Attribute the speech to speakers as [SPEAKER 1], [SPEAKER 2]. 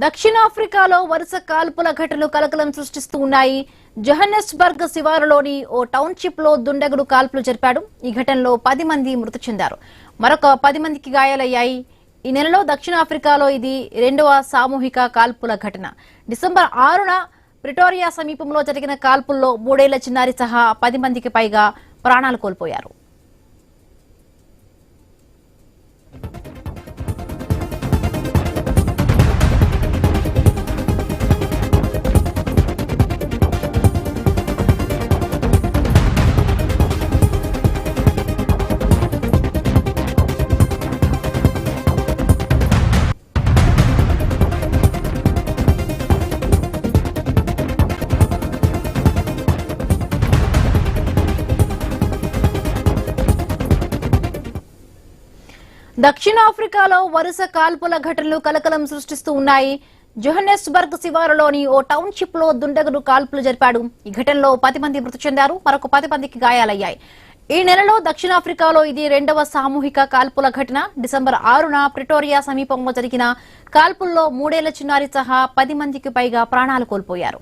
[SPEAKER 1] దక్షిణాఫ్రికాలో వరుస కాల్పుల ఘటనలు కలకలం సృష్టిస్తూ ఉన్నాయి. జోహన్నెస్బర్గ్ శివారులోని ఓ టౌన్షిప్ లో దుండగుడు కాల్పులు జరిపాడు. ఈ ఘటనలో 10 మంది మృతి చెందారు. మరొక 10 మందికి గాయాలయ్యాయి. ఈ నెలలో దక్షిణాఫ్రికాలో ఇది రెండవ సామూహిక కాల్పుల ఘటన. డిసెంబర్ 6న ప్రిటోరియా సమీపంలో జరిగిన కాల్పుల్లో 3 ఏళ్ల చిన్నారి సహా 10 మందికి పైగా ప్రాణాలు కోల్పోయారు. దక్షిణాఫ్రికాలో వరుస కాల్పుల ఘటనలు కలకలం సృష్టిస్తూ ఉన్నాయి. జోహన్నెస్బర్గ్ శివారులోని ఓ టౌన్షిప్ లో దుండగుడు కాల్పులు జరిపాడు. ఈ ఘటనలో 10 మంది మృతి చెందారు. మరొక 10 మందికి గాయాలయ్యాయి. ఈ నెలలో దక్షిణాఫ్రికాలో ఇది రెండవ సామూహిక కాల్పుల ఘటన. డిసెంబర్ 6న ప్రిటోరియా సమీపంలో జరిగిన కాల్పుల్లో 3 ఏళ్ల చిన్నారి సహా 10 మందికి పైగా ప్రాణాలు కోల్పోయారు.